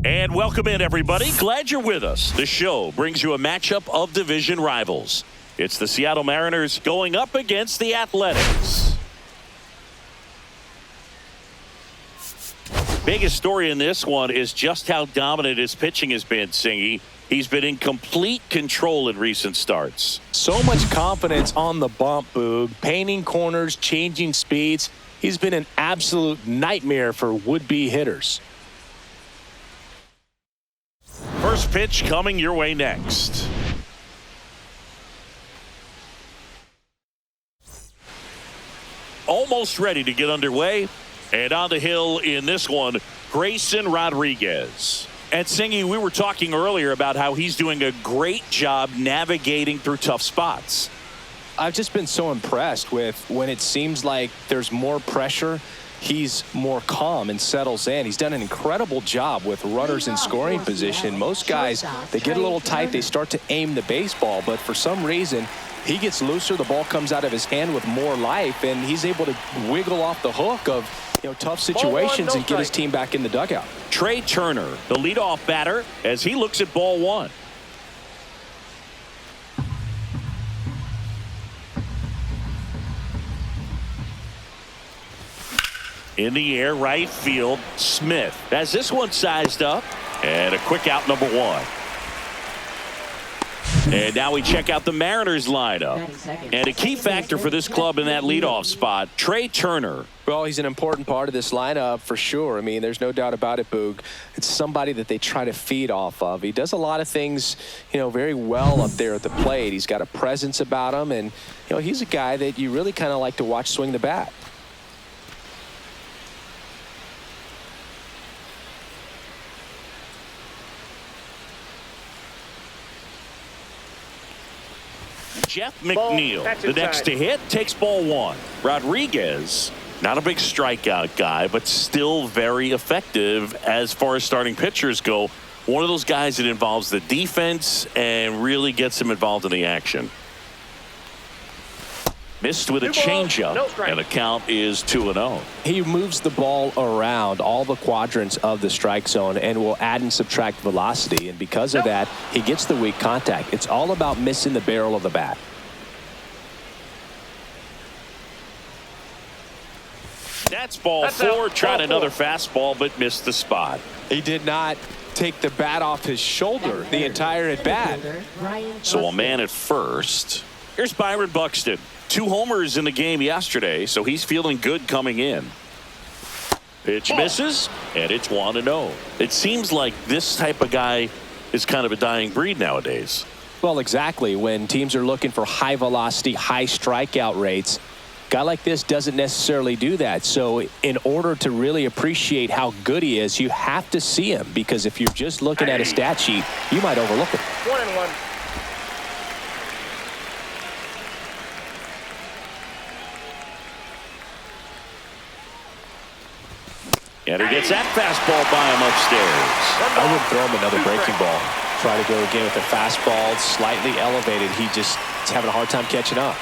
And welcome in, everybody. Glad you're with us. The show brings you a matchup of division rivals. It's the Seattle Mariners going up against the Athletics. Biggest story in this one is just how dominant his pitching has been, Singy. He's been in complete control in recent starts. So much confidence on the bump, Boog. Painting corners, changing speeds. He's been an absolute nightmare for would-be hitters. First pitch coming your way next. Almost ready to get underway. And on the hill in this one, Grayson Rodriguez. And Singy, we were talking earlier about how he's doing a great job navigating through tough spots. I've just been so impressed with when it seems like there's more pressure, he's more calm and settles in. He's done an incredible job with runners in scoring position. Most guys, they get a little tight, they start to aim the baseball, but for some reason, he gets looser, the ball comes out of his hand with more life, and he's able to wiggle off the hook of tough situations and get his team back in the dugout. Trey Turner, the leadoff batter, as he looks at ball one. In the air, right field, Smith has this one sized up, and a quick out, number one. And now we check out the Mariners lineup. And a key factor for this club in that leadoff spot, Trey Turner. Well, he's an important part of this lineup for sure. I mean, there's no doubt about it, Boog. It's somebody that they try to feed off of. He does a lot of things, very well up there at the plate. He's got a presence about him, and, he's a guy that you really kind of like to watch swing the bat. Jeff McNeil, the next to hit, takes ball one. Rodriguez, not a big strikeout guy, but still very effective as far as starting pitchers go. One of those guys that involves the defense and really gets him involved in the action. Missed with a changeup, and the count is 2-0. He moves the ball around all the quadrants of the strike zone and will add and subtract velocity, and because of that, he gets the weak contact. It's all about missing the barrel of the bat. That's ball four. Tried another fastball, but missed the spot. He did not take the bat off his shoulder the entire at bat. So a man at first. Here's Byron Buxton. 2 homers in the game yesterday, so he's feeling good coming in. Pitch misses, and it's 1-0. It seems like this type of guy is kind of a dying breed nowadays. Well, exactly. When teams are looking for high velocity, high strikeout rates, a guy like this doesn't necessarily do that. So in order to really appreciate how good he is, you have to see him, because if you're just looking at a stat sheet, you might overlook him. 1-1. And he gets that fastball by him upstairs. I would throw him another breaking ball. Try to go again with a fastball, slightly elevated. He's having a hard time catching up.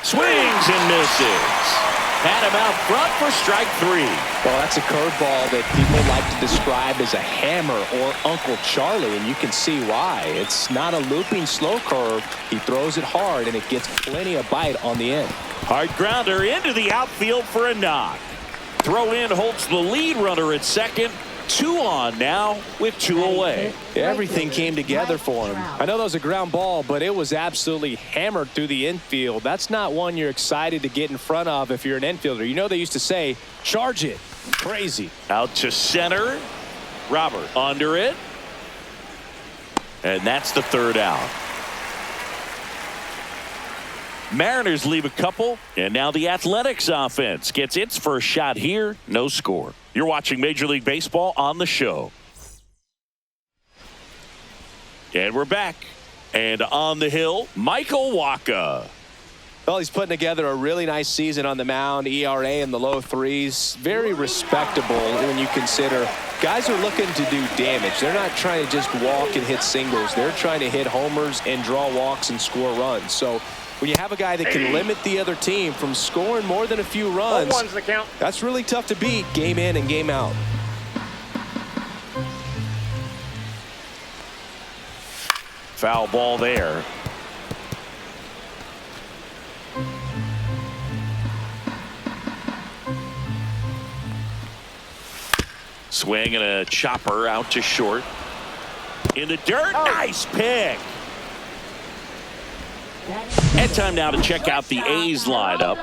Swings and misses. Had him out front for strike 3. Well, that's a curveball that people like to describe as a hammer or Uncle Charlie, and you can see why. It's not a looping slow curve. He throws it hard, and it gets plenty of bite on the end. Hard grounder into the outfield for a knock. Throw in holds the lead runner at second. 2 on now with 2 away. Everything came together for him. I know that was a ground ball, but it was absolutely hammered through the infield. That's not one you're excited to get in front of if you're an infielder. They used to say, charge it. Crazy. Out to center. Robert under it. And that's the 3rd out. Mariners leave a couple, and now the Athletics offense gets its first shot here. No score. You're watching Major League Baseball on the show. And we're back. And on the hill, MLB. Well, he's putting together a really nice season on the mound. ERA in the low 3s. Very respectable when you consider guys are looking to do damage. They're not trying to just walk and hit singles. They're trying to hit homers and draw walks and score runs. So when you have a guy that can limit the other team from scoring more than a few runs, that's really tough to beat game in and game out. Foul ball there. Swing and a chopper out to short. In the dirt. Oh. Nice pick. And time now to check out the A's lineup.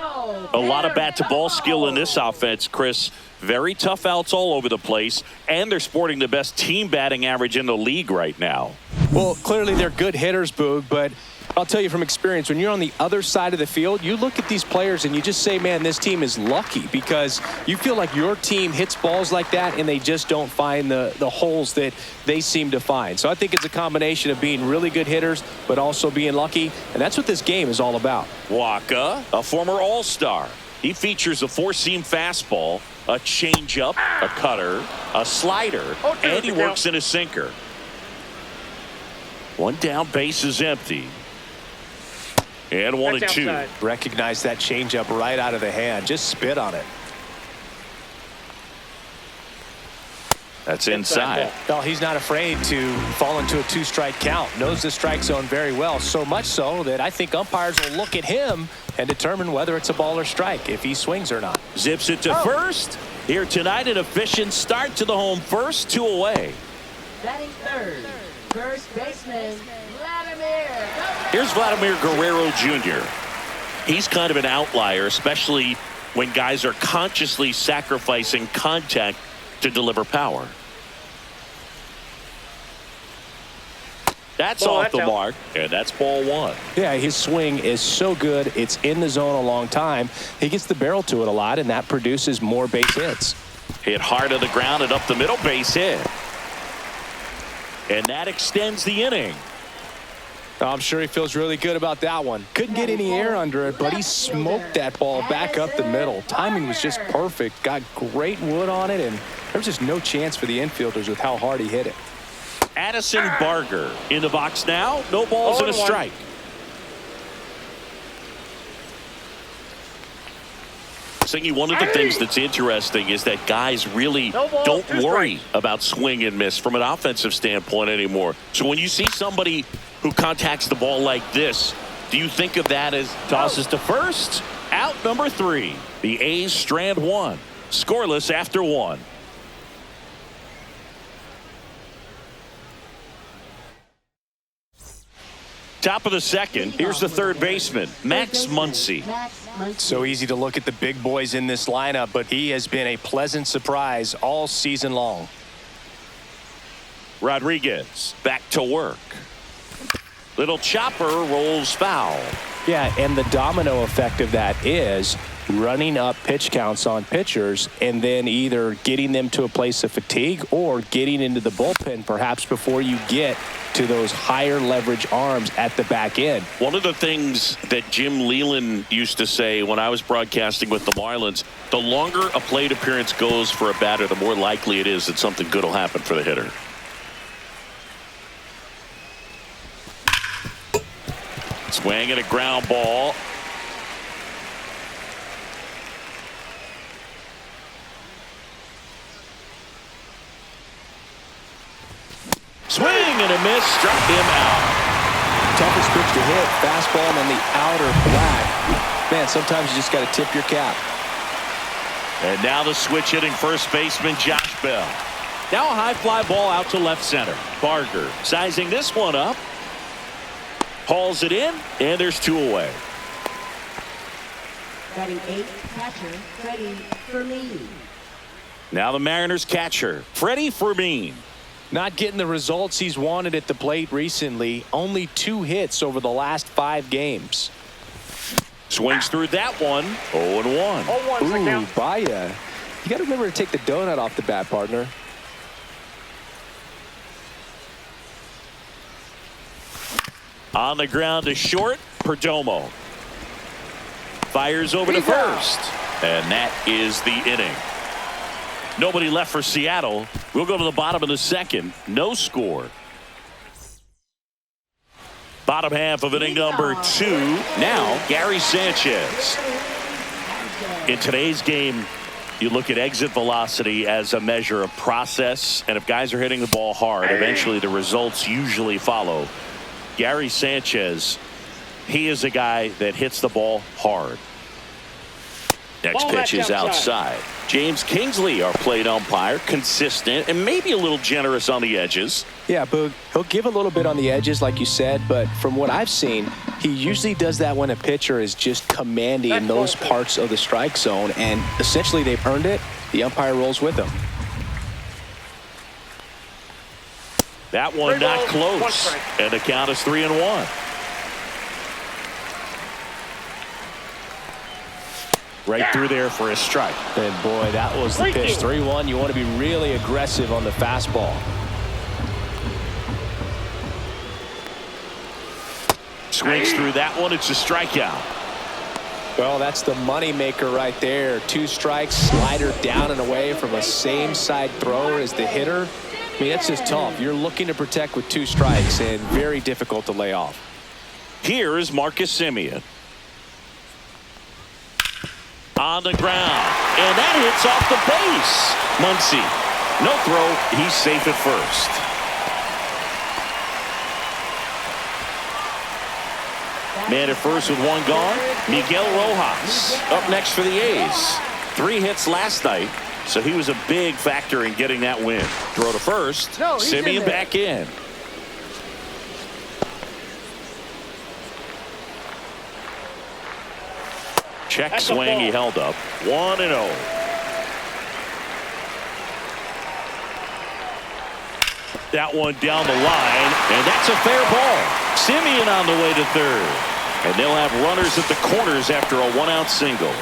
A lot of bat-to-ball skill in this offense, Chris. Very tough outs all over the place, and they're sporting the best team batting average in the league right now. Well, clearly they're good hitters, Boog, but I'll tell you from experience, when you're on the other side of the field, you look at these players and you just say, man, this team is lucky, because you feel like your team hits balls like that and they just don't find the holes that they seem to find. So I think it's a combination of being really good hitters but also being lucky, and that's what this game is all about. Wacha, a former All-Star. He features a four-seam fastball, a changeup, a cutter, a slider, and he works in a sinker. One down, base is empty. And 1-2. Recognize that changeup right out of the hand. Just spit on it. That's inside. Well, he's not afraid to fall into a two-strike count. Knows the strike zone very well. So much so that I think umpires will look at him and determine whether it's a ball or strike, if he swings or not. Zips it to first. Here tonight, an efficient start to the home first, 2 away. Batting third, first baseman, Vladimir. Here's Vladimir Guerrero Jr. He's kind of an outlier, especially when guys are consciously sacrificing contact to deliver power. That's off the mark, and that's ball 1. Yeah, his swing is so good. It's in the zone a long time. He gets the barrel to it a lot, and that produces more base hits. Hit hard on the ground and up the middle, base hit. And that extends the inning. I'm sure he feels really good about that one. Couldn't get any air under it, but he smoked that ball back up the middle. Timing was just perfect. Got great wood on it, and there was just no chance for the infielders with how hard he hit it. Addison Barger in the box now. No balls and a strike. Singy, one of the things that's interesting is that guys really don't worry about swing and miss from an offensive standpoint anymore. So when you see somebody who contacts the ball like this, do you think of that as tosses to first? Out number 3. The A's strand 1. Scoreless after 1. Top of the second. Here's the third baseman, Max Muncy. So easy to look at the big boys in this lineup, but he has been a pleasant surprise all season long. Rodriguez back to work. Little chopper rolls foul. Yeah, and the domino effect of that is running up pitch counts on pitchers and then either getting them to a place of fatigue or getting into the bullpen perhaps before you get to those higher leverage arms at the back end. One of the things that Jim Leland used to say when I was broadcasting with the Marlins, the longer a plate appearance goes for a batter, the more likely it is that something good will happen for the hitter. Swing and a ground ball. Swing and a miss, struck him out. Toughest pitch to hit, fastball on the outer flat. Man, sometimes you just got to tip your cap. And now the switch hitting first baseman Josh Bell. Now a high fly ball out to left center. Barger sizing this one up. Hauls it in, and there's 2 away. Batting 8th, catcher, Freddie Fermin. Now the Mariners catcher, Freddie Fermin. Not getting the results he's wanted at the plate recently. Only 2 hits over the last 5 games. Swings through that one. 0-1. 0-1. Ooh, Baya. You got to remember to take the donut off the bat, partner. On the ground to short, Perdomo. Fires over to first. And that is the inning. Nobody left for Seattle. We'll go to the bottom of the second. No score. Bottom half of inning number 2. Now, Gary Sanchez. In today's game, you look at exit velocity as a measure of process. And if guys are hitting the ball hard, eventually the results usually follow. Gary Sanchez, he is a guy that hits the ball hard. Next pitch is outside. James Kingsley, our plate umpire, consistent and maybe a little generous on the edges. Yeah, Boog, he'll give a little bit on the edges, like you said, but from what I've seen, he usually does that when a pitcher is just commanding those parts of the strike zone, and essentially they've earned it. The umpire rolls with them. That one not close, and the count is 3-1. Right through there for a strike. And boy, that was the pitch. 3-1. You want to be really aggressive on the fastball. Swings through that one. It's a strikeout. Well, that's the money maker right there. 2 strikes, slider down and away from a same side thrower as the hitter. I mean, that's just tough. You're looking to protect with 2 strikes and very difficult to lay off. Here is Marcus Semien. On the ground, and that hits off the base. Muncy, no throw. He's safe at first. Man at first with 1 gone. Miguel Rojas up next for the A's. 3 hits last night, so he was a big factor in getting that win. Throw to first. Semien back in. Check swing, he held up. 1-0. That one down the line, and that's a fair ball. Semien on the way to third. And they'll have runners at the corners after a 1-out single.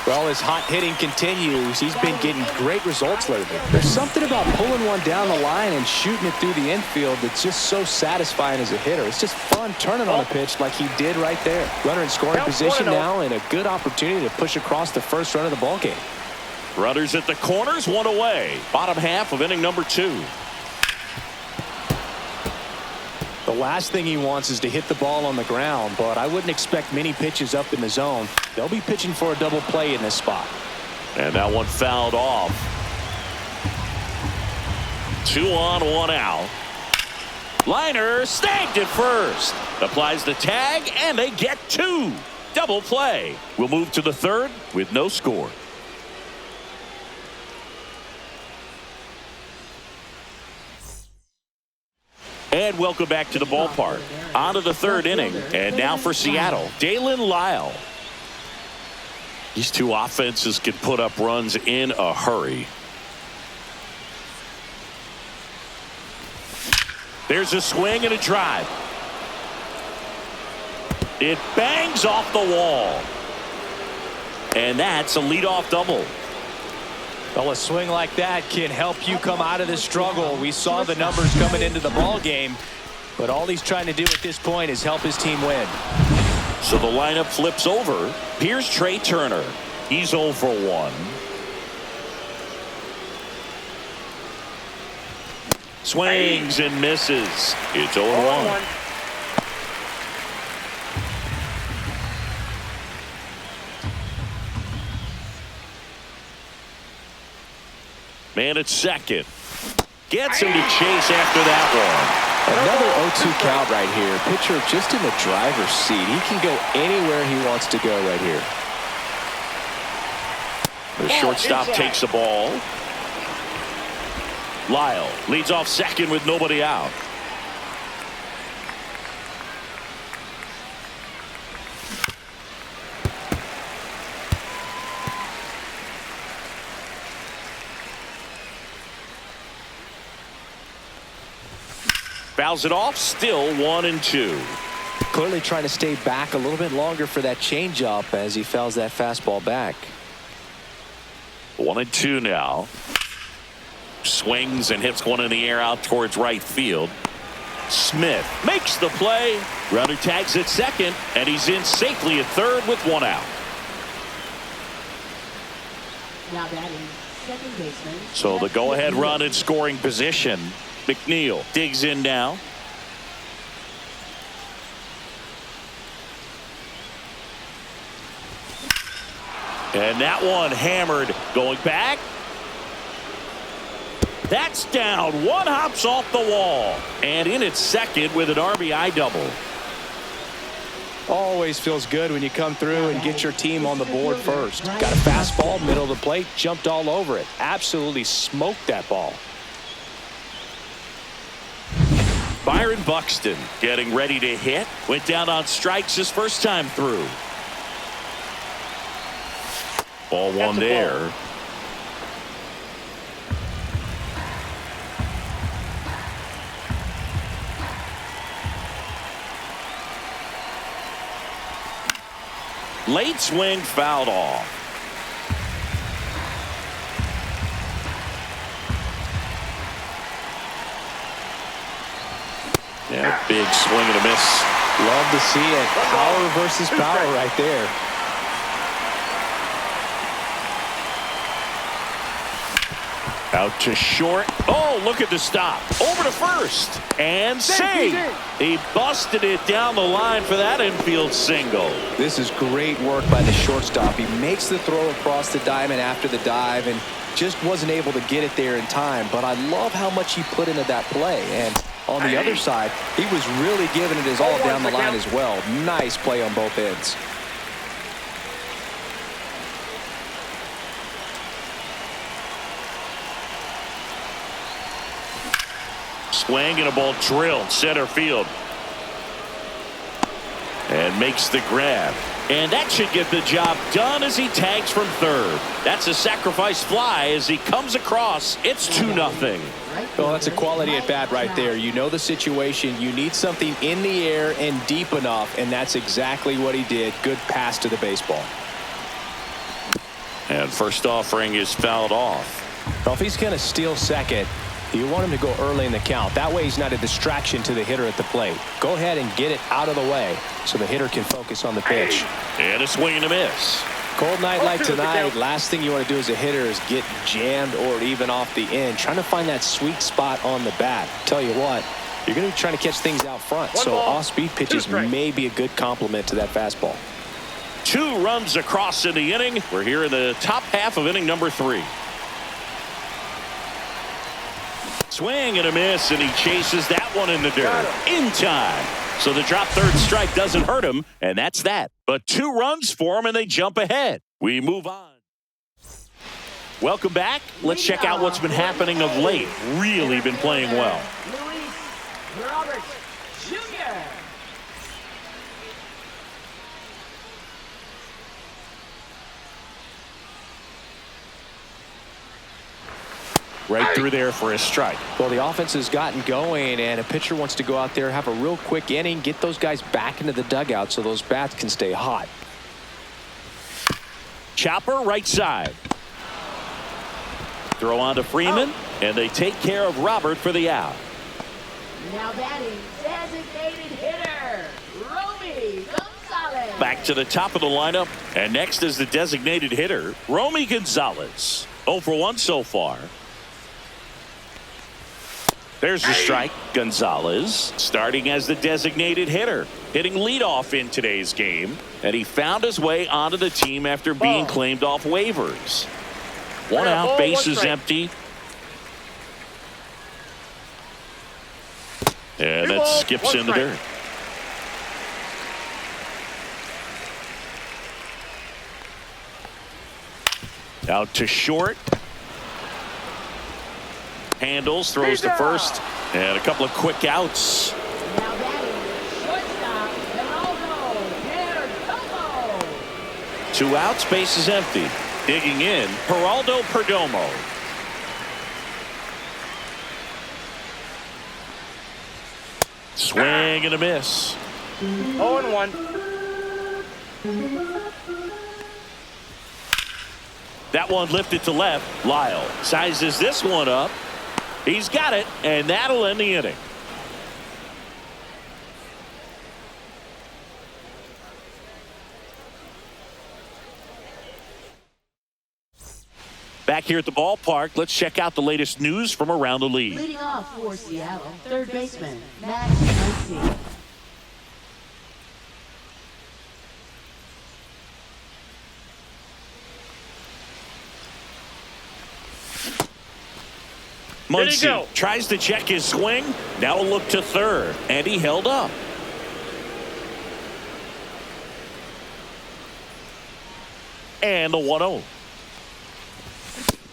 Well, as hot hitting continues, he's been getting great results lately. There's something about pulling one down the line and shooting it through the infield that's just so satisfying as a hitter. It's just fun turning on a pitch like he did right there. Runner in scoring position now, and a good opportunity to push across the first run of the ball game. Runners at the corners, 1 away. Bottom half of inning number 2. The last thing he wants is to hit the ball on the ground, but I wouldn't expect many pitches up in the zone. They'll be pitching for a double play in this spot. And that one fouled off. 2 on, 1 out. Liner snagged at first. Applies the tag, and they get 2. Double play. We'll move to the third with no score. And welcome back to the ballpark. On to the third inning. And now for Seattle, Dalen Lyle. These 2 offenses can put up runs in a hurry. There's a swing and a drive. It bangs off the wall. And that's a leadoff double. Well, a swing like that can help you come out of the struggle. We saw the numbers coming into the ball game, but all he's trying to do at this point is help his team win. So the lineup flips over. Here's Trey Turner. He's 0 for 1. Swings and misses. It's 0-1. Man at second. Gets him to chase after that one. Another 0-2 count right here. Pitcher just in the driver's seat. He can go anywhere he wants to go right here. The shortstop takes the ball. Lyle leads off second with nobody out. Fouls it off, still 1-2. Clearly trying to stay back a little bit longer for that changeup as he fouls that fastball back. 1-2 now. Swings and hits one in the air out towards right field. Smith makes the play. Runner tags at second, and he's in safely at third with 1 out. Now batting, second baseman. So the go-ahead run in scoring position. McNeil digs in now. And that one hammered. Going back. That's down. One hops off the wall. And in its second with an RBI double. Always feels good when you come through and get your team on the board first. Got a fastball, middle of the plate, jumped all over it. Absolutely smoked that ball. Byron Buxton getting ready to hit. Went down on strikes his first time through. Ball one there. Late swing fouled off. Yeah, big swing and a miss. Love to see it. Power versus power right there. Out to short. Oh, look at the stop. Over to first. And save. He busted it down the line for that infield single. This is great work by the shortstop. He makes the throw across the diamond after the dive and just wasn't able to get it there in time. But I love how much he put into that play. And on the other side, he was really giving it his all down the line as well. Nice play on both ends. Swing and a ball drilled center field. And makes the grab. And that should get the job done as he tags from third. That's a sacrifice fly as he comes across. It's 2-0. Well, that's a quality at bat right there. You know the situation. You need something in the air and deep enough, and that's exactly what he did. Good pass to the baseball. And first offering is fouled off. Well, if he's going to steal second, you want him to go early in the count. That way he's not a distraction to the hitter at the plate. Go ahead and get it out of the way so the hitter can focus on the pitch. And a swing and a miss. Cold night like tonight, last thing you want to do as a hitter is get jammed or even off the end. Trying to find that sweet spot on the bat. Tell you what, you're going to be trying to catch things out front. So off-speed pitches may be a good complement to that fastball. 2 runs across in the inning. We're here in the top half of inning number 3. Swing and a miss, and he chases that one in the dirt in time. So the drop third strike doesn't hurt him, and that's that. But 2 runs for him, and they jump ahead. We move on. Welcome back. Let's check out what's been happening of late. Really been playing well. Robert Jr. Right through there for a strike. Well, the offense has gotten going, and a pitcher wants to go out there, have a real quick inning, get those guys back into the dugout so those bats can stay hot. Chopper right side. Throw on to Freeman, and they take care of Robert for the out. Now batting, designated hitter, Romy Gonzalez. Back to the top of the lineup, and next is the designated hitter, Romy Gonzalez. 0 for 1 so far. There's the strike. Gonzalez starting as the designated hitter, hitting leadoff in today's game, and he found his way onto the team after being claimed off waivers. 1 out, bases empty. And that skips in the dirt. Out to short. Handles, throws to first, and a couple of quick outs. Now batting, shortstop, Perdomo. 2 outs, bases empty. Digging in, Geraldo Perdomo. Swing and a miss. 0-1. That one lifted to left. Lyle sizes this one up. He's got it, and that'll end the inning. Back here at the ballpark, let's check out the latest news from around the league. Leading off for Seattle, third baseman, Max Muncy. Muncy tries to check his swing. Now a look to third, and he held up. And the 1-0.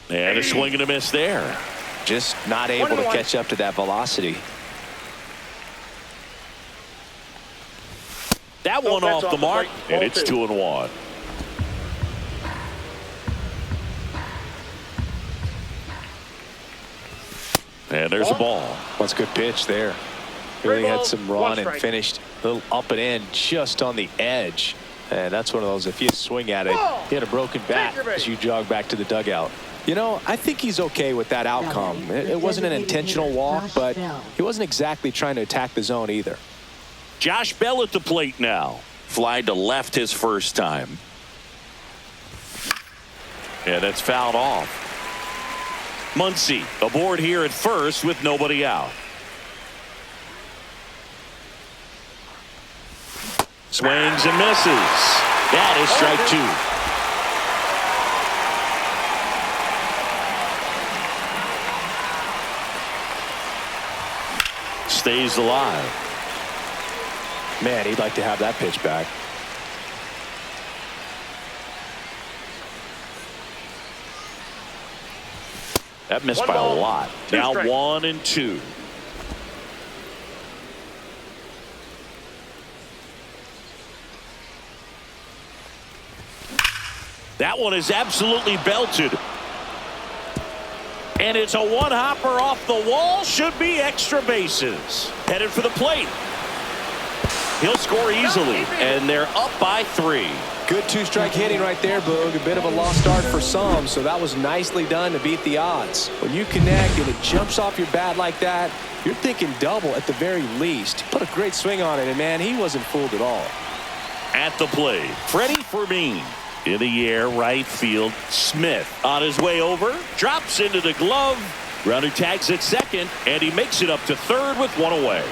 And a swing and a miss there. Just not able to catch up to that velocity. That one off the mark, and it's 2-1. And there's a ball. That's a good pitch there. Really had some run and finished a little up and in just on the edge. And that's one of those, if you swing at it, you had a broken bat as you jog back to the dugout. You know, I think he's okay with that outcome. It wasn't an intentional walk, but he wasn't exactly trying to attack the zone either. Josh Bell at the plate now. Fly to left his first time. And it's fouled off. Muncy aboard here at first with nobody out. Swings and misses. That is strike two. Stays alive. Man, he'd like to have that pitch back. That missed by a lot. Now 1-2. That one is absolutely belted. And it's a one-hopper off the wall. Should be extra bases. Headed for the plate. He'll score easily, and they're up by 3. Good two-strike hitting right there, Boog. A bit of a lost start for some, so that was nicely done to beat the odds. When you connect and it jumps off your bat like that, you're thinking double at the very least. Put a great swing on it, and man, he wasn't fooled at all. At the plate, Freddie Fermin. In the air, right field. Smith on his way over. Drops into the glove. Runner tags at second, and he makes it up to third with one away.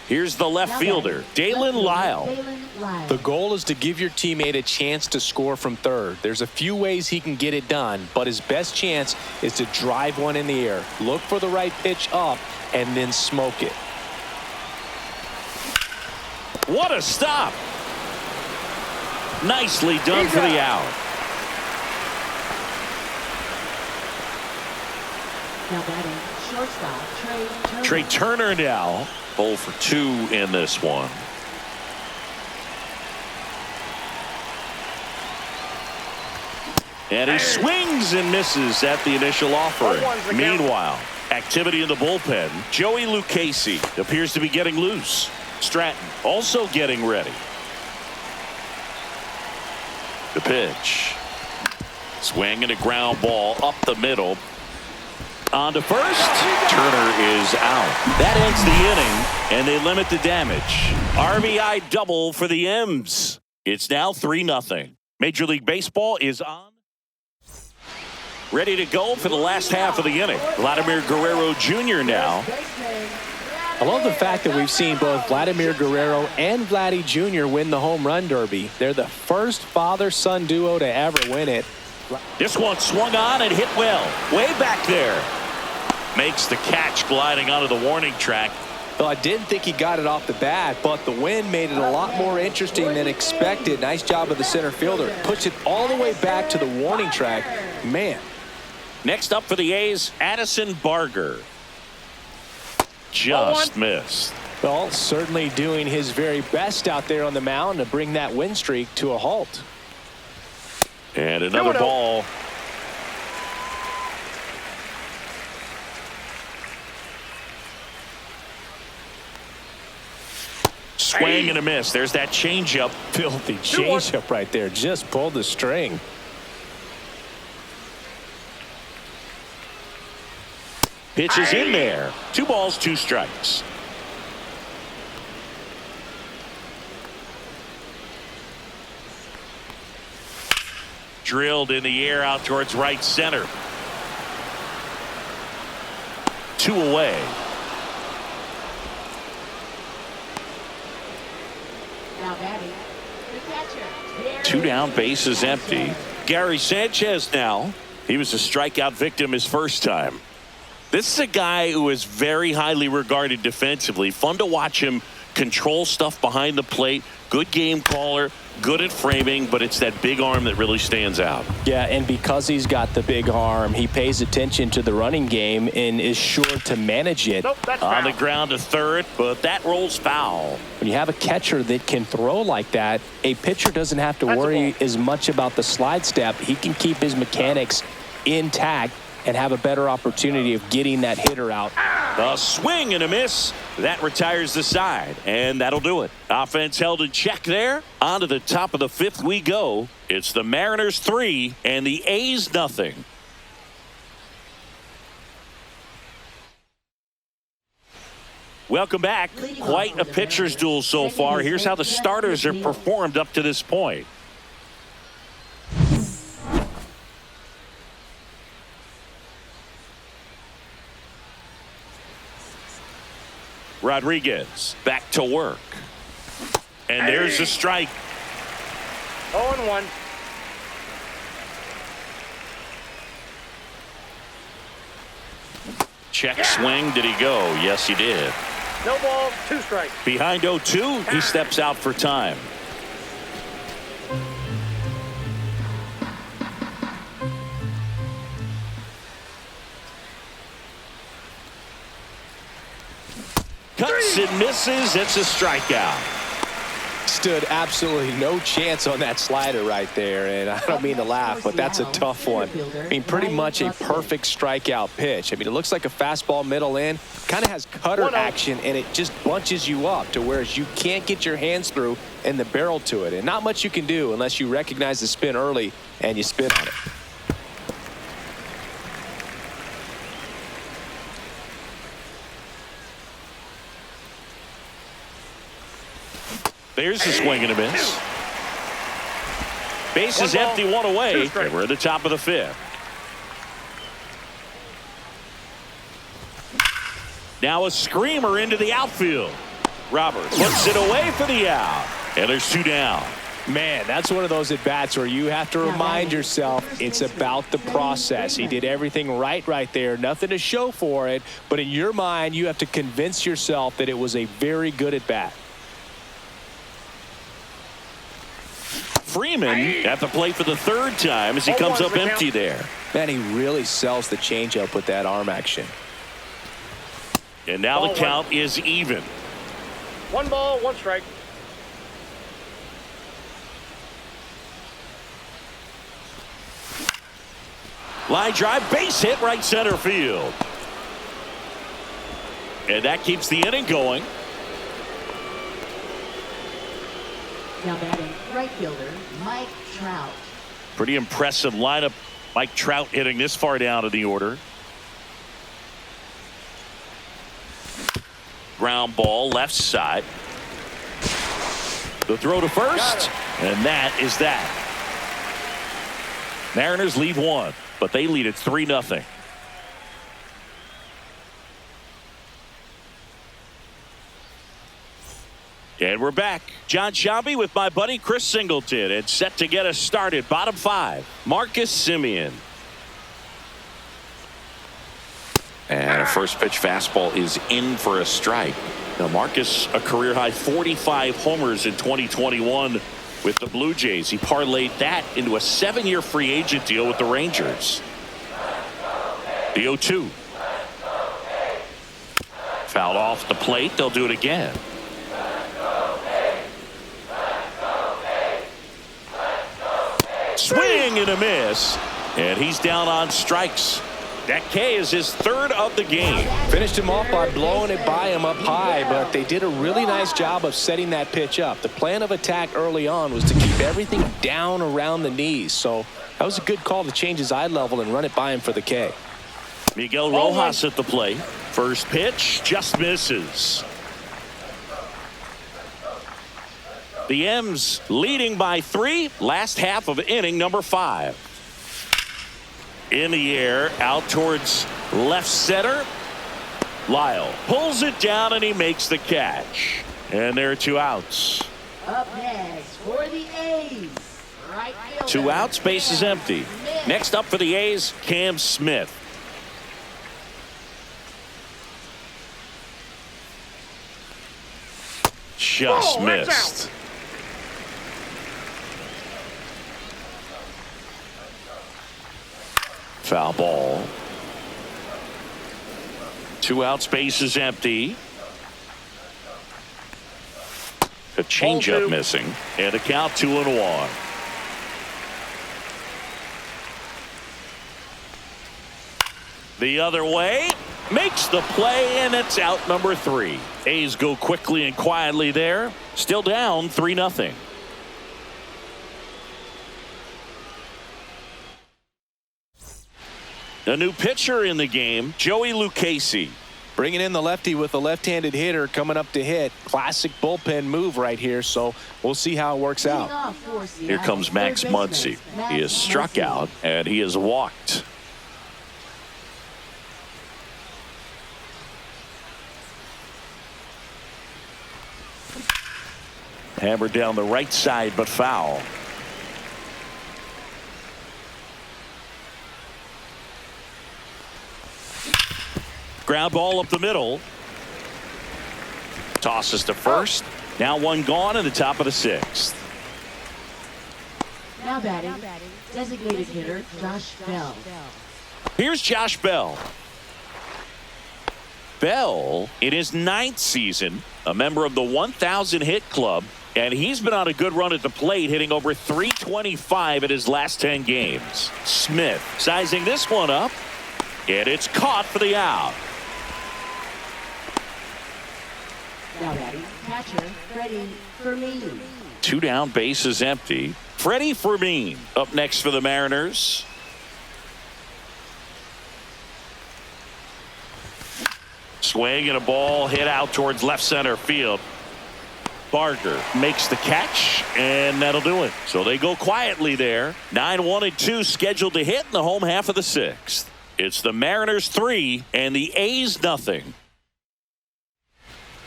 Here's the left fielder, Dalen Lyle. The goal is to give your teammate a chance to score from third. There's a few ways he can get it done, but his best chance is to drive one in the air. Look for the right pitch up and then smoke it. What a stop. Nicely done for the out. Now batting, shortstop, Trey Turner now. 0 for 2 in this one. And he swings and misses at the initial offering. Meanwhile, activity in the bullpen. Joey Lucchesi appears to be getting loose. Stratton also getting ready. The pitch. Swing and a ground ball up the middle. On to first. Turner is out. That ends the inning, and they limit the damage. RBI double for the M's. It's now 3-0. Major League Baseball is on. Ready to go for the last half of the inning. Vladimir Guerrero Jr. now. I love the fact that we've seen both Vladimir Guerrero and Vladdy Jr. win the home run derby. They're the first father-son duo to ever win it. This one swung on and hit well. Way back there. Makes the catch gliding onto the warning track. Well, I didn't think he got it off the bat, but the wind made it a lot more interesting than expected. Nice job of the center fielder. Puts it all the way back to the warning track. Man. Next up for the A's, Addison Barger. Just missed. Well, certainly doing his very best out there on the mound to bring that win streak to a halt. And another ball. Swing and a miss. There's that changeup. Filthy changeup right there. Just pulled the string. Pitch is in there. 2 balls, 2 strikes. Drilled in the air out towards right center. 2 away. Now batting, Two down, bases empty. Gary Sanchez now. He was a strikeout victim his first time. This is a guy who is very highly regarded defensively. Fun to watch him control stuff behind the plate. Good game caller, good at framing, but it's that big arm that really stands out. Yeah, and because he's got the big arm, he pays attention to the running game and is sure to manage it. Nope, that's On foul. the ground to third, but that rolls foul. When you have a catcher that can throw like that, a pitcher doesn't have to That's a worry ball. as much about the slide step. He can keep his mechanics intact and have a better opportunity of getting that hitter out. A swing and a miss. That retires the side, and that'll do it. Offense held in check there. On to the top of the fifth we go. It's the Mariners 3 and the A's nothing. Welcome back. Quite a pitcher's duel so far. Here's how the starters have performed up to this point. Rodriguez back to work. And there's a strike. 0-1. Check swing. Did he go? Yes, he did. No ball, 2 strikes. Behind 0-2, he steps out for time. Cuts and misses. It's a strikeout. Stood absolutely no chance on that slider right there, and I don't mean to laugh, but that's a tough one. I mean, pretty much a perfect strikeout pitch. I mean, it looks like a fastball middle in, kind of has cutter action, and it just bunches you up to whereas you can't get your hands through and the barrel to it, and not much you can do unless you recognize the spin early and you spin on it. There's a swing and a miss. Base is empty, one away, and we're at the top of the fifth. Now a screamer into the outfield. Roberts puts it away for the out, and there's 2 down. Man, that's one of those at-bats where you have to remind yourself it's about the process. He did everything right there. Nothing to show for it, but in your mind, you have to convince yourself that it was a very good at-bat. Freeman at the plate for the 3rd time as he comes up empty there. Man, he really sells the changeup with that arm action. And now the count is even. 1 ball, 1 strike. Line drive, base hit, right center field. And that keeps the inning going. Now batting, right fielder, Mike Trout. Pretty impressive lineup. Mike Trout hitting this far down in the order. Ground ball, left side. The throw to first, and that is that. Mariners lead 1, but they lead it 3-0. And we're back. John Sciambi with my buddy Chris Singleton, and set to get us started. Bottom 5, Marcus Semien. And a first pitch fastball is in for a strike. Now Marcus, a career high 45 homers in 2021 with the Blue Jays. He parlayed that into a 7-year free agent deal with the Rangers. The 0-2. Fouled off the plate. They'll do it again. Swing and a miss, and he's down on strikes. That K is his 3rd of the game. Finished him off by blowing it by him up high, but they did a really nice job of setting that pitch up. The plan of attack early on was to keep everything down around the knees, so that was a good call to change his eye level and run it by him for the K. Miguel Rojas at the plate. First pitch just misses. The M's leading by 3. Last half of inning number 5. In the air, out towards left center. Lyle pulls it down and he makes the catch. And there are 2 outs. Up next for the A's. Right fielder, 2 outs, base is empty. Smith. Next up for the A's, Cam Smith. Just missed. Foul ball. 2 outs, base is empty. A changeup missing, and a count 2-1. The other way, makes the play, and it's out number 3. A's go quickly and quietly there. Still down 3-0. A new pitcher in the game, Joey Lucchesi. Bringing in the lefty with a left-handed hitter coming up to hit. Classic bullpen move right here, so we'll see how it works Leading out. off for Seattle, Here comes Max third Muncy. baseman, He is Max struck Muncy. out, and he is walked. Hammered down the right side, but foul. Ground ball up the middle. Tosses to first. Now 1 gone in the top of the 6th. Now batting, designated hitter Josh Bell. Here's Josh Bell. Bell, in his 9th season, a member of the 1,000 hit club, and he's been on a good run at the plate, hitting over .325 in his last 10 games. Smith sizing this one up, and it's caught for the out. Now batting, catcher Freddie Fermin. 2 down, base is empty. Freddie Fermin up next for the Mariners. Swing and a ball hit out towards left center field. Barger makes the catch, and that'll do it. So they go quietly there. 9-1-2 scheduled to hit in the home half of the 6th. It's the Mariners 3 and the A's nothing.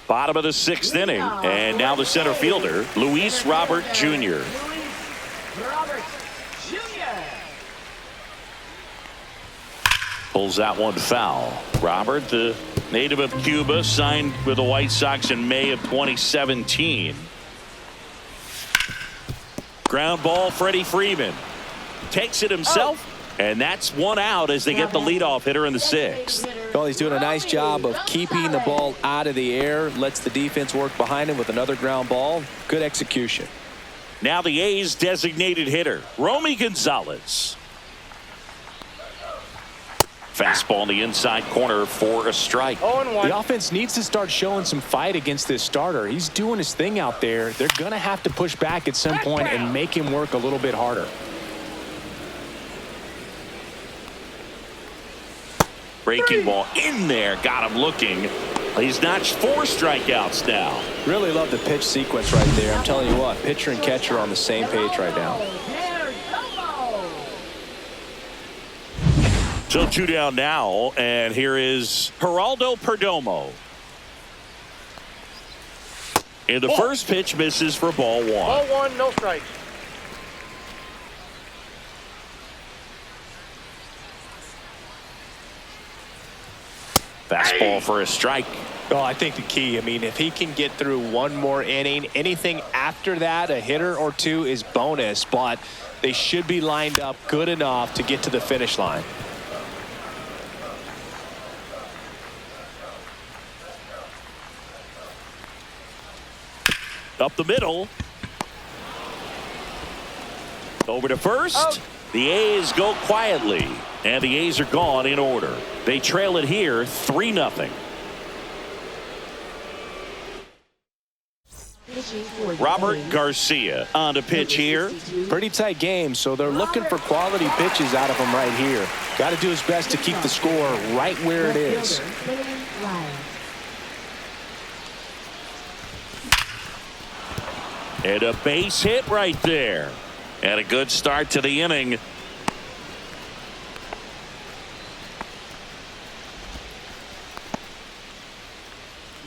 Bottom of the 6th inning, and now the center fielder, Luis Robert Jr. Luis Robert Jr. Pulls that one foul. Robert, the native of Cuba, signed with the White Sox in May of 2017. Ground ball, Freddie Freeman takes it himself, and that's 1 out as they get the leadoff hitter in the 6th. Well, he's doing a nice job of keeping the ball out of the air. Lets the defense work behind him with another ground ball. Good execution. Now the A's designated hitter, Romy Gonzalez. Fastball in the inside corner for a strike. 0-1. The offense needs to start showing some fight against this starter. He's doing his thing out there. They're going to have to push back at some point and make him work a little bit harder. Breaking ball in there, got him looking. He's notched 4 strikeouts now. Really love the pitch sequence right there. I'm telling you what, pitcher and catcher are on the same page right now. So 2 down now, and here is Geraldo Perdomo. And the first pitch misses for ball 1. Ball 1, no strikes. Fastball for a strike. Oh, I think the key, I mean, if he can get through 1 more inning, anything after that, a hitter or 2 is bonus, but they should be lined up good enough to get to the finish line. Up the middle. Over to first. Out. The A's go quietly, and the A's are gone in order. They trail it here 3-0. Robert Garcia on to pitch here. Pretty tight game, so they're looking for quality pitches out of him right here. Got to do his best to keep the score right where it is. And a base hit right there. And a good start to the inning.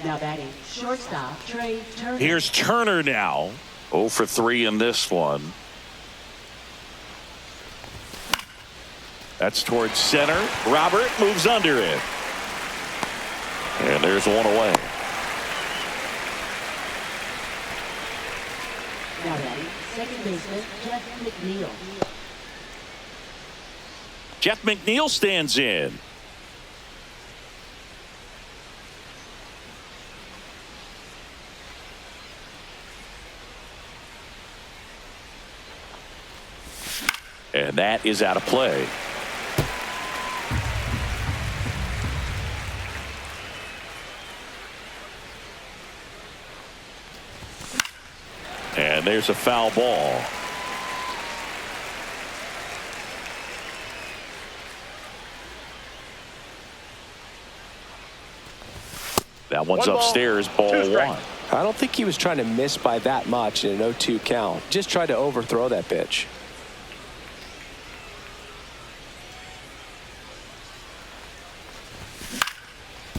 Now batting, shortstop Trey Turner. Here's Turner now. 0 for 3 in this one. That's towards center. Robert moves under it. And there's one away. Now batting, second baseman Jeff McNeil. Jeff McNeil stands in. And that is out of play. And there's a foul ball. That one's upstairs, ball 1. I don't think he was trying to miss by that much in an 0-2 count. Just tried to overthrow that pitch.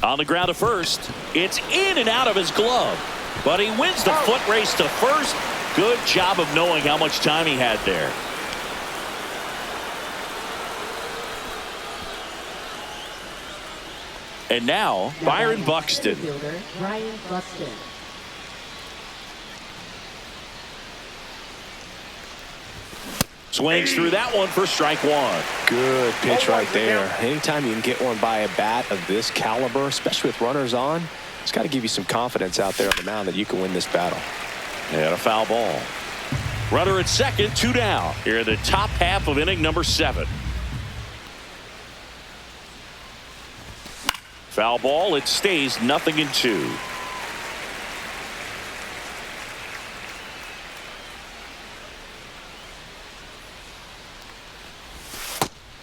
On the ground to first. It's in and out of his glove. But he wins the foot race to first. Good job of knowing how much time he had there. And now, Byron Buxton. Brian Buxton. Swings through that one for strike 1. Good pitch right there. Anytime you can get one by a bat of this caliber, especially with runners on, it's got to give you some confidence out there on the mound that you can win this battle. And a foul ball. Runner at second, 2 down. Here in the top half of inning number 7. Foul ball. It stays 0-2.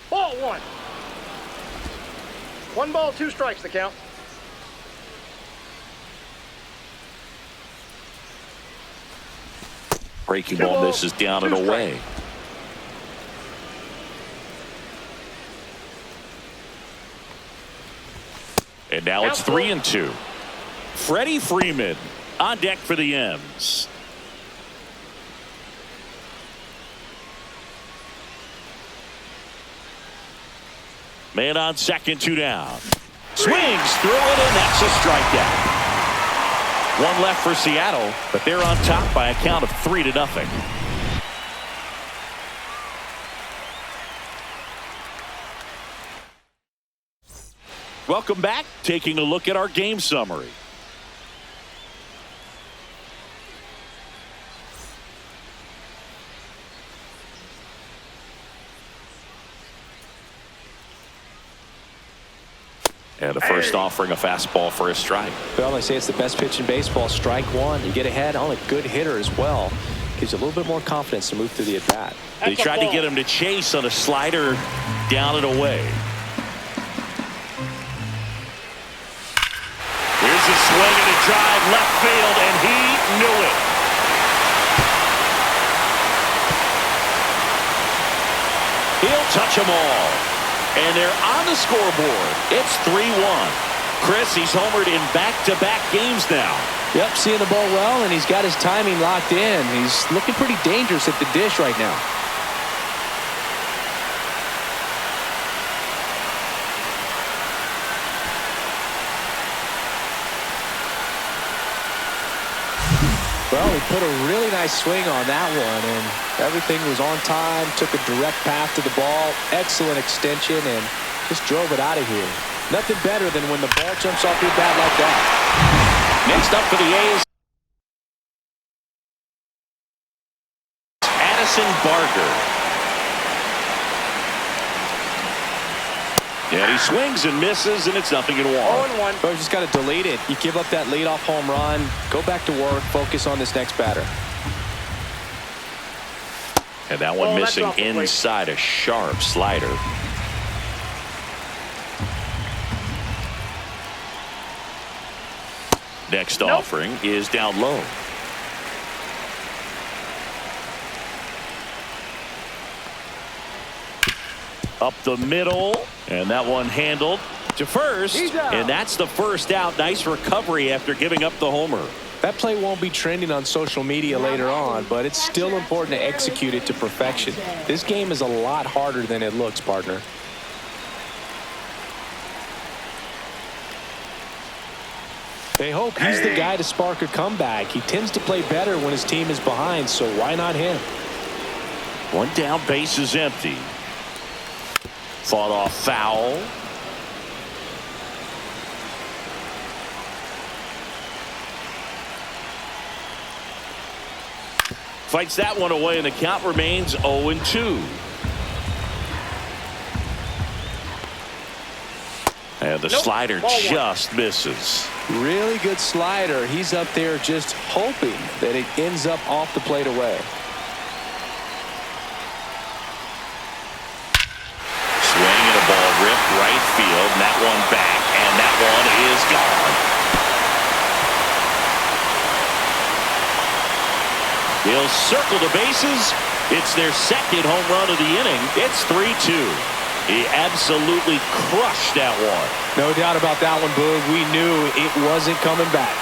Ball 1. 1 ball, 2 strikes the count. Breaking ball misses down and away. And now it's 3-2. Freddie Freeman on deck for the M's. Man on second, 2 down. Swings through it, and that's a strikeout. 1 left for Seattle, but they're on top by a count of 3-0. Welcome back. Taking a look at our game summary. And the first offering a fastball for a strike. Well, they say it's the best pitch in baseball. Strike 1. You get ahead on a good hitter as well. Gives you a little bit more confidence to move through the at-bat. They tried to get him to chase on a slider down and away. Here's a swing and a drive left field, and he knew it. He'll touch them all. And they're on the scoreboard. It's 3-1. Chris, he's homered in back-to-back games now. Yep, seeing the ball well, and he's got his timing locked in. He's looking pretty dangerous at the dish right now. Well, he put a really nice swing on that one, and everything was on time, took a direct path to the ball, excellent extension, and just drove it out of here. Nothing better than when the ball jumps off your bat like that. Next up for the A's, Addison Barger. And he swings and misses, and it's 0-1. 0-1. But you just got to delete it. You give up that leadoff home run, go back to work, focus on this next batter. And that one missing inside a sharp slider. Next offering is down low. Up the middle, and that one handled to first, and that's the first out. Nice recovery after giving up the homer. That play won't be trending on social media later on, but it's still important to execute it to perfection. This game is a lot harder than it looks, partner. They hope he's the guy to spark a comeback. He tends to play better when his team is behind, so why not him? One down, base is empty. Fought off foul. Fights that one away, and the count remains 0-2. And the slider just misses. Really good slider. He's up there just hoping that it ends up off the plate away. Swing and a ball ripped right field, and that one back, and that one is gone. He'll circle the bases. It's their second home run of the inning. It's 3-2. He absolutely crushed that one. No doubt about that one, Boog. We knew it wasn't coming back.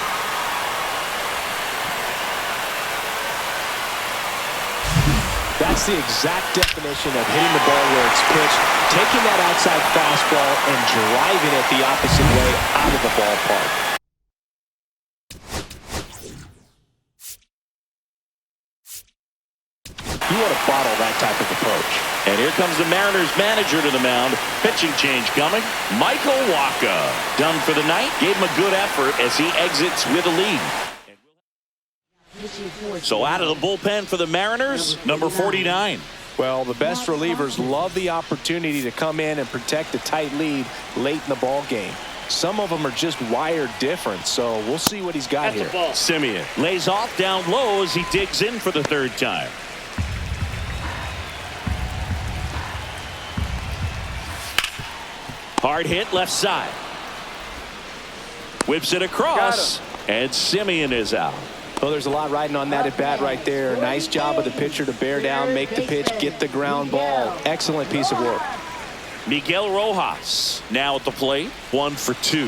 That's the exact definition of hitting the ball where it's pitched, taking that outside fastball and driving it the opposite way out of the ballpark. You want to bottle that type of approach. And here comes the Mariners manager to the mound. Pitching change coming. MLB done for the night. Gave him a good effort as he exits with a lead. So out of the bullpen for the Mariners, number 49. Well, the best relievers love the opportunity to come in and protect a tight lead late in the ball game. Some of them are just wired different, so we'll see what he's got here. Semien lays off down low as he digs in for the third time. Hard hit left side. Whips it across, and Semien is out. Well, there's a lot riding on that at bat right there. Nice job of the pitcher to bear down, make the pitch, get the ground ball. Excellent piece of work. Miguel Rojas now at the plate, 1 for 2.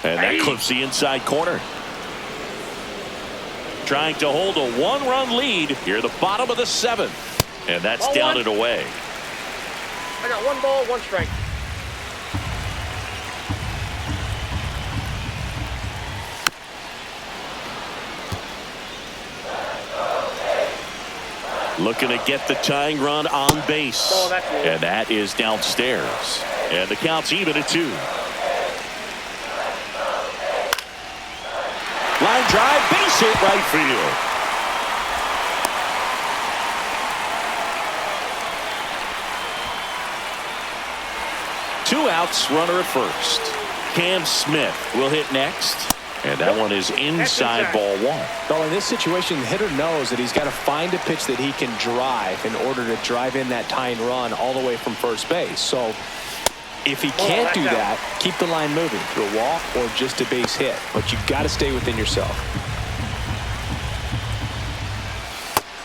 And that clips the inside corner. Trying to hold a 1-run lead here, the bottom of the 7th. And that's down and away. I got 1 ball, 1 strike. Looking to get the tying run on base. And that is downstairs. And the count's even at 2. Line drive, base hit right field. Two outs, runner at first. Cam Smith will hit next. And that one is inside ball 1. Well, in this situation, the hitter knows that he's got to find a pitch that he can drive in order to drive in that tying run all the way from first base. So if he can't do that, keep the line moving through a walk or just a base hit. But you've got to stay within yourself.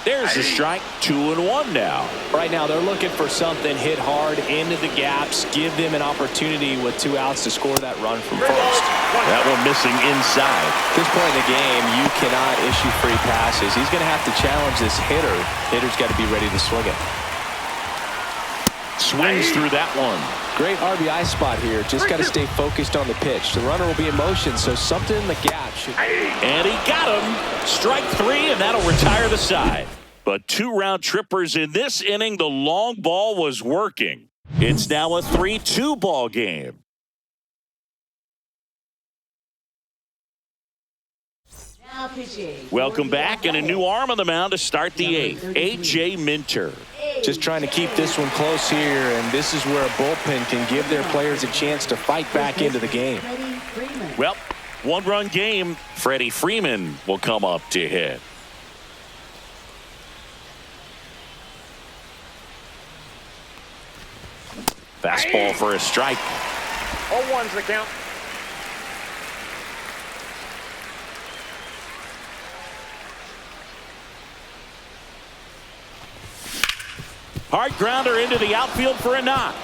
There's the strike. 2-1 now. Right now, they're looking for something hit hard into the gaps, give them an opportunity with 2 outs to score that run from first. That one missing inside. At this point in the game, you cannot issue free passes. He's going to have to challenge this hitter. Hitter's got to be ready to swing it. Swings through that one. Great RBI spot here. Just got to stay focused on the pitch. The runner will be in motion, so something in the gap should. And he got him. Strike 3, and that'll retire the side. But 2 round trippers in this inning. The long ball was working. It's now a 3-2 ball game. Welcome back, and a new arm on the mound to start the 8th. A.J. Minter. Just trying to keep this one close here, and this is where a bullpen can give their players a chance to fight back into the game. Well, 1-run game. Freddie Freeman will come up to hit. Fastball for a strike. 0-1's the count. Hard grounder into the outfield for a knock.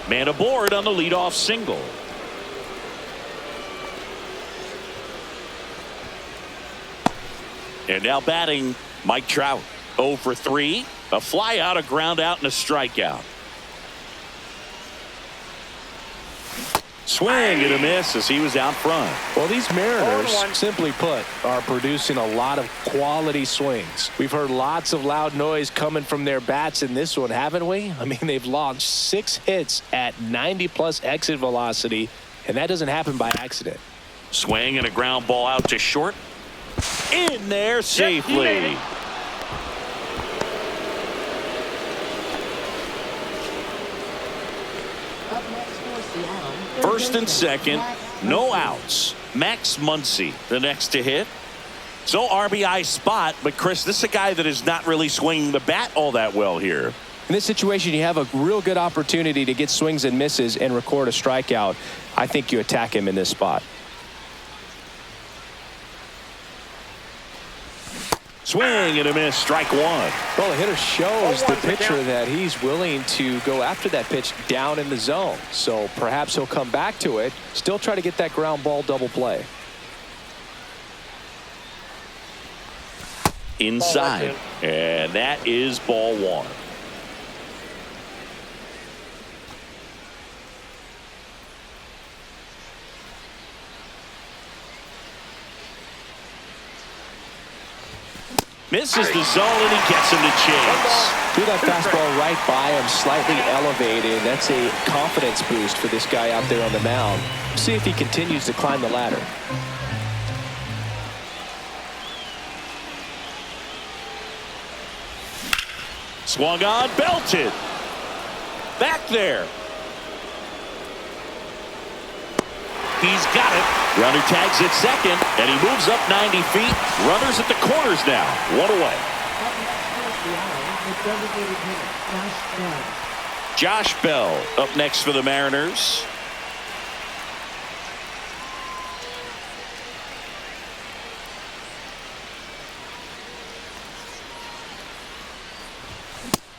Man aboard on the leadoff single. And now batting Mike Trout. 0 for 3. A fly out, a ground out, and a strikeout. Swing and a miss as he was out front. Well, these Mariners, simply put, are producing a lot of quality swings. We've heard lots of loud noise coming from their bats in this one, haven't we? I mean, they've launched 6 hits at 90+ exit velocity, and that doesn't happen by accident. Swing and a ground ball out to short. In there safely. First and second, no outs. Max Muncy, the next to hit. So RBI spot, but Chris, this is a guy that is not really swinging the bat all that well here. In this situation, you have a real good opportunity to get swings and misses and record a strikeout. I think you attack him in this spot. Swing and a miss, strike one. Well, the hitter shows the pitcher that he's willing to go after that pitch down in the zone. So perhaps he'll come back to it, still try to get that ground ball double play. Inside, and that is ball one. Misses the zone, and he gets him to chase. Threw that fastball right by him, slightly elevated. That's a confidence boost for this guy out there on the mound. See if he continues to climb the ladder. Swung on, belted. Back there. He's got it. Runner tags at second, and he moves up 90 feet. Runners at the corners now. One away. Josh Bell up next for the Mariners.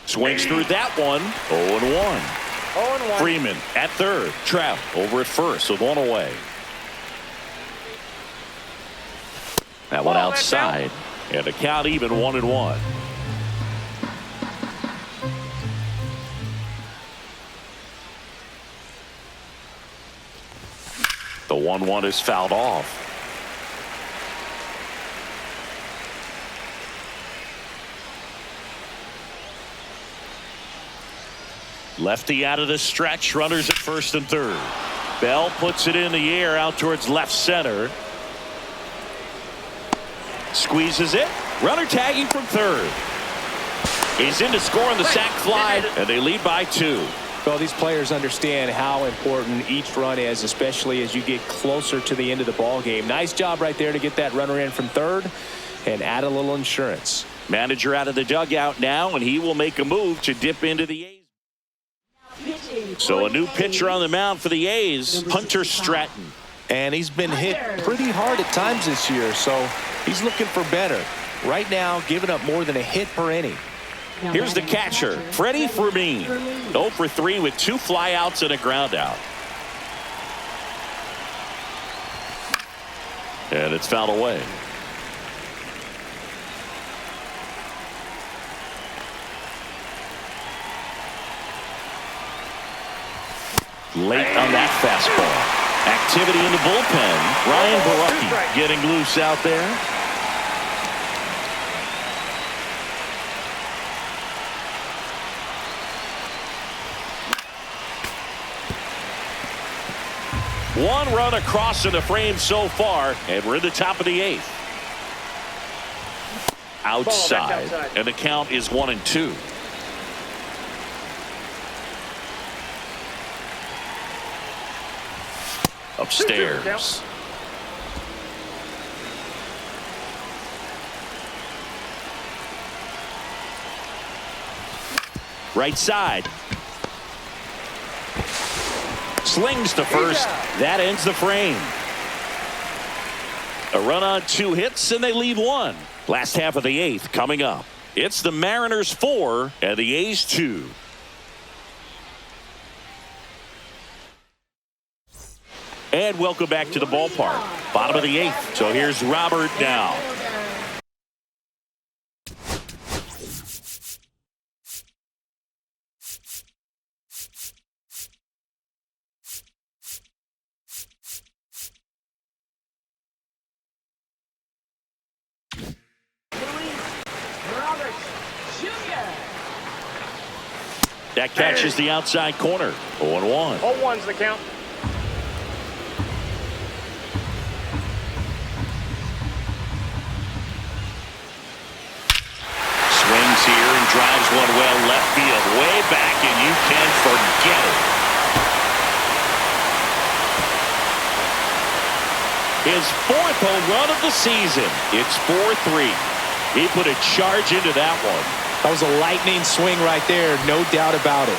Swings through that one. 0-1. Freeman at third. Trout over at first with one away. That one outside. And the count even 1-1. The 1-1 is fouled off. Lefty out of the stretch. Runners at first and third. Bell puts it in the air out towards left center. Squeezes it. Runner tagging from third. He's in to score on the sac fly, and they lead by 2. Well, these players understand how important each run is, especially as you get closer to the end of the ball game. Nice job right there to get that runner in from third and add a little insurance. Manager out of the dugout now, and he will make a move to dip into the A's. So a new pitcher on the mound for the A's, Hunter Stratton. And he's been hit pretty hard at times this year, so he's looking for better. Right now, giving up more than a hit per inning. Here's the catcher, Freddie Fermin. 0 for 3 with 2 flyouts and a ground out. And it's fouled away. Late on that fastball. Activity in the bullpen. Ryan Barucki getting loose out there. One run across in the frame so far, and we're in the top of the 8th. Outside, and the count is 1-2. Upstairs. Right side. Slings to first. That ends the frame. A run on 2 hits, and they lead 1. Last half of the 8th coming up. It's the Mariners 4 and the A's 2. And welcome back to the ballpark. Bottom of the 8th. So here's Robert now. That catches the outside corner. 0-1. 0-1's the count. Swings here and drives one well left field. Way back, and you can forget it. His 4th home run of the season. It's 4-3. He put a charge into that one. That was a lightning swing right there, no doubt about it.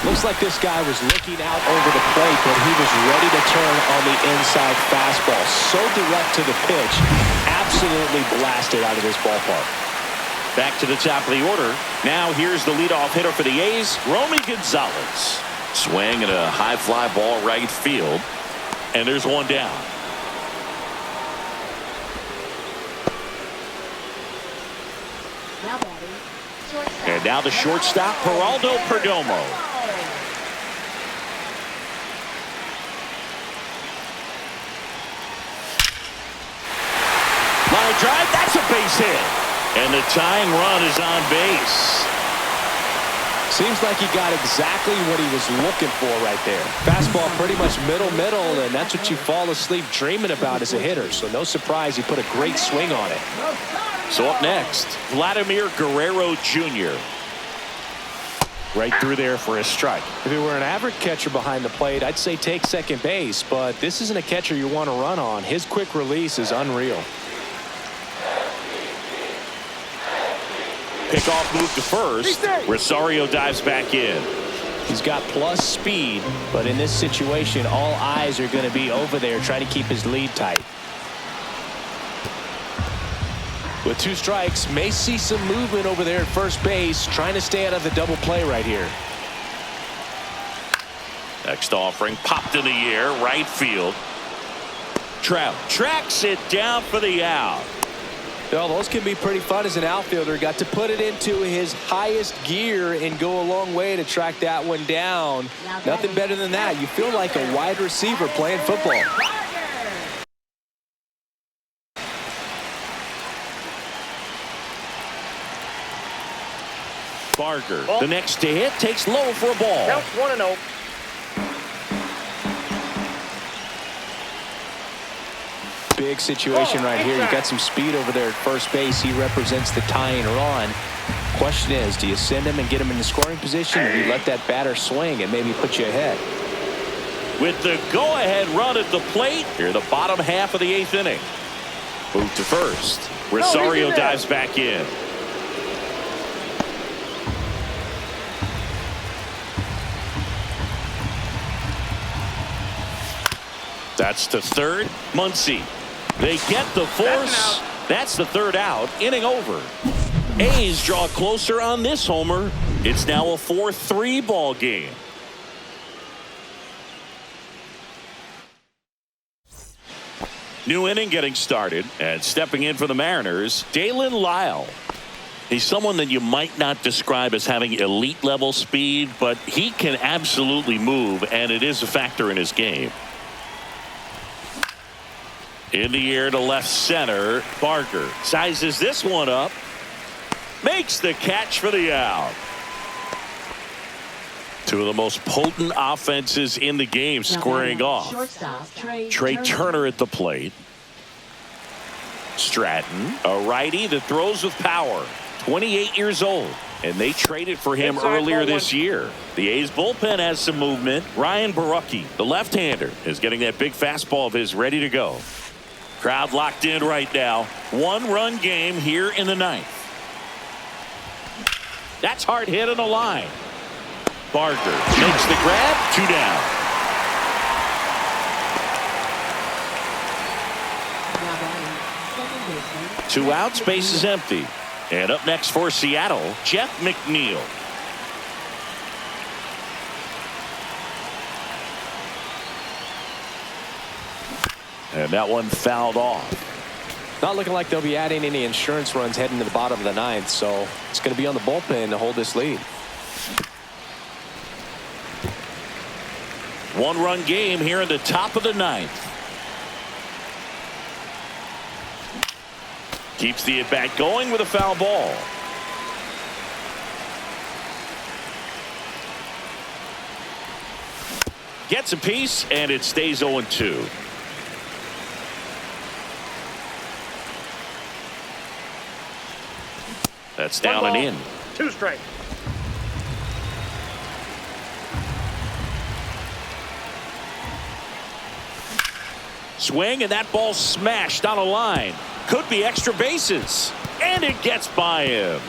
Looks like this guy was looking out over the plate, but he was ready to turn on the inside fastball. So direct to the pitch, absolutely blasted out of this ballpark. Back to the top of the order. Now here's the leadoff hitter for the A's, Romy Gonzalez. Swing and a high fly ball right field. And there's one down. Now batting, shortstop. And now the shortstop, Geraldo Perdomo. Line drive, that's a base hit. And the tying run is on base. Seems like he got exactly what he was looking for right there. Fastball pretty much middle, and that's what you fall asleep dreaming about as a hitter. So no surprise he put a great swing on it. So up next, Vladimir Guerrero Jr. Right through there for a strike. If it were an average catcher behind the plate, I'd say take second base, but this isn't a catcher you want to run on. His quick release is unreal. Pickoff move to first. Rosario dives back in. He's got plus speed, but in this situation, all eyes are going to be over there trying to keep his lead tight. With 2 strikes, may see some movement over there at first base, trying to stay out of the double play right here. Next offering popped in the air, right field. Trout tracks it down for the out. Well, those can be pretty fun as an outfielder. Got to put it into his highest gear and go a long way to track that one down. Nothing better than that. You feel like a wide receiver playing football. Barger, the next to hit, takes low for a ball. Counts 1-0. Big situation right here. You got some speed over there at first base. He represents the tying run. Question is, do you send him and get him in the scoring position, or do you let that batter swing and maybe put you ahead? With the go-ahead run at the plate, here the bottom half of the 8th inning. Move to first. Rosario dives back in. That's to third. Muncy. They get the force. That's the 3rd out. Inning over. A's draw closer on this homer. It's now a 4-3 ball game. New inning getting started, and stepping in for the Mariners, Dalen Lyle. He's someone that you might not describe as having elite level speed, but he can absolutely move, and it is a factor in his game. In the air to left center, Barger sizes this one up, makes the catch for the out. 2 of the most potent offenses in the game squaring off. Trey Turner at the plate. Stratton, a righty that throws with power, 28 years old, and they traded for him earlier this year. The A's bullpen has some movement. Ryan Barucki, the left-hander, is getting that big fastball of his ready to go. Crowd locked in right now. 1-run game here in the 9th. That's hard hit on the line. Barger makes the grab. 2 down. baseman. 2 outs, base is empty. And up next for Seattle, Jeff McNeil. And that one fouled off. Not looking like they'll be adding any insurance runs heading to the bottom of the ninth, so it's going to be on the bullpen to hold this lead. 1-run game here in the top of the ninth. Keeps the at-bat going with a foul ball. Gets a piece, and it stays 0-2. That's down and in. 2 strikes. Swing, and that ball smashed on a line. Could be extra bases. And it gets by him.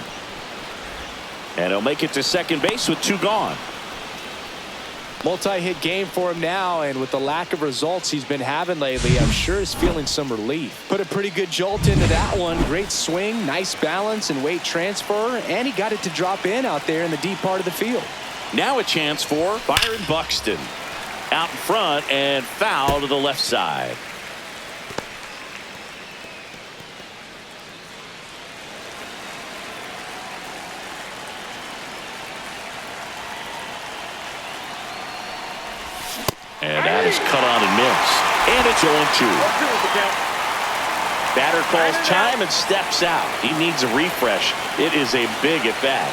And he'll make it to second base with 2 gone. Multi-hit game for him now, and with the lack of results he's been having lately, I'm sure he's feeling some relief. Put a pretty good jolt into that one. Great swing, nice balance and weight transfer, and he got it to drop in out there in the deep part of the field. Now a chance for Byron Buxton. Out in front and foul to the left side. And that is cut on and missed. And it's 0-2. Batter calls time and steps out. He needs a refresh. It is a big at bat.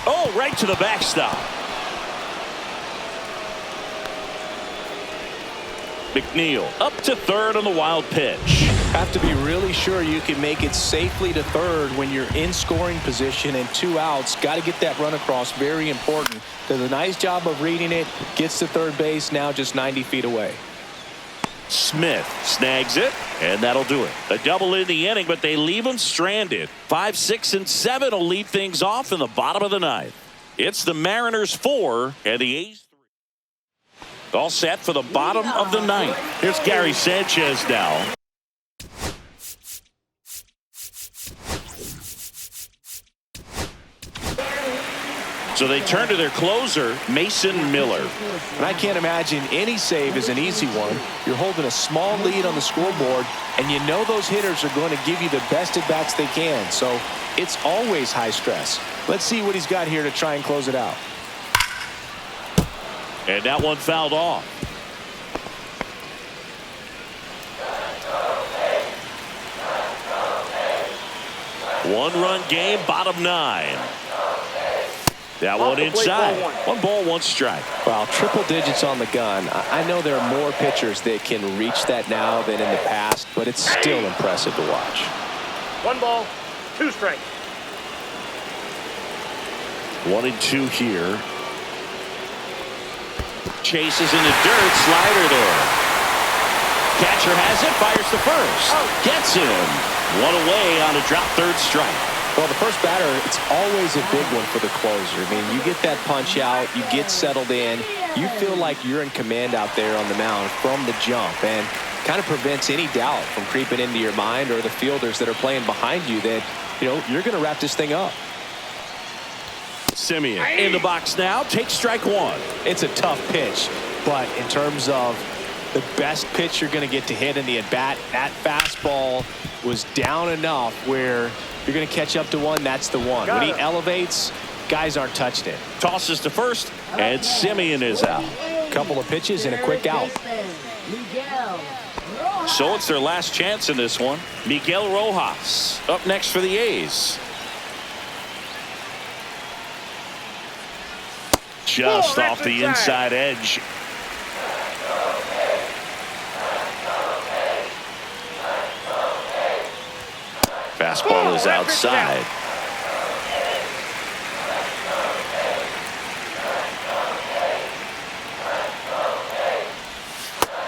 Oh, right to the backstop. McNeil up to third on the wild pitch. Have to be really sure you can make it safely to third when you're in scoring position and 2 outs. Got to get that run across. Very important. Does a nice job of reading it. Gets to third base, now just 90 feet away. Smith snags it, and that'll do it. A double in the inning, but they leave him stranded. 5, 6, and 7 will lead things off in the bottom of the ninth. It's the Mariners 4 and the A's 3. All set for the bottom of the ninth. Here's Gary Sanchez now. So they turn to their closer, Mason Miller. And I can't imagine any save is an easy one. You're holding a small lead on the scoreboard, and you know those hitters are going to give you the best at-bats they can. So it's always high stress. Let's see what he's got here to try and close it out. And that one fouled off. One-run game, bottom 9. That one inside. 1 ball, 1 strike. Wow, triple digits on the gun. I know there are more pitchers that can reach that now than in the past, but it's still impressive to watch. 1 ball, 2 strikes. 1 and 2 here. Chases in the dirt, slider there. Catcher has it, fires to first. Gets him. 1 away on a drop third strike. Well, the first batter, it's always a big one for the closer. I mean, you get that punch out, you get settled in, you feel like you're in command out there on the mound from the jump, and kind of prevents any doubt from creeping into your mind or the fielders that are playing behind you that, you know, you're going to wrap this thing up. Simeon in the box now, takes strike 1. It's a tough pitch, but in terms of the best pitch you're going to get to hit in the at-bat, that fastball was down enough where you're going to catch up to one. That's the one. When he elevates, guys aren't touching it. Tosses to first, and Simeon is out. Couple of pitches and a quick out. So it's their last chance in this one. Miguel Rojas up next for the A's. Just off the inside edge. Fastball is outside.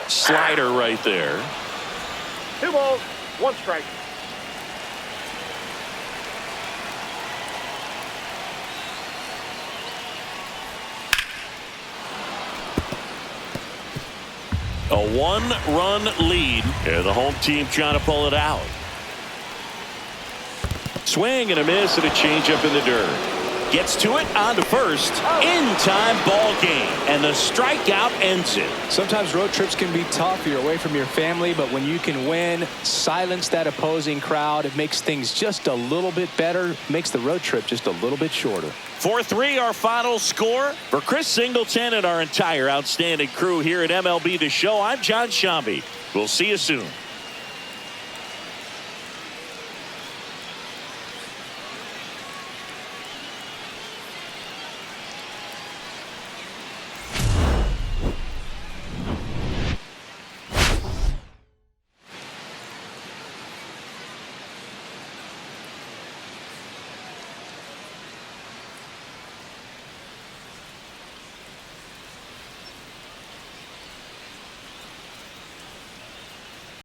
Slider right there. 2 balls, 1 strike. A one-run lead. And the home team trying to pull it out. Swing and a miss and a changeup in the dirt. Gets to it on to first. In time, ball game. And the strikeout ends it. Sometimes road trips can be tough. You're away from your family, but when you can win, silence that opposing crowd, it makes things just a little bit better, makes the road trip just a little bit shorter. 4-3 our final score. For Chris Singleton and our entire outstanding crew here at MLB The Show, I'm John Shambi. We'll see you soon.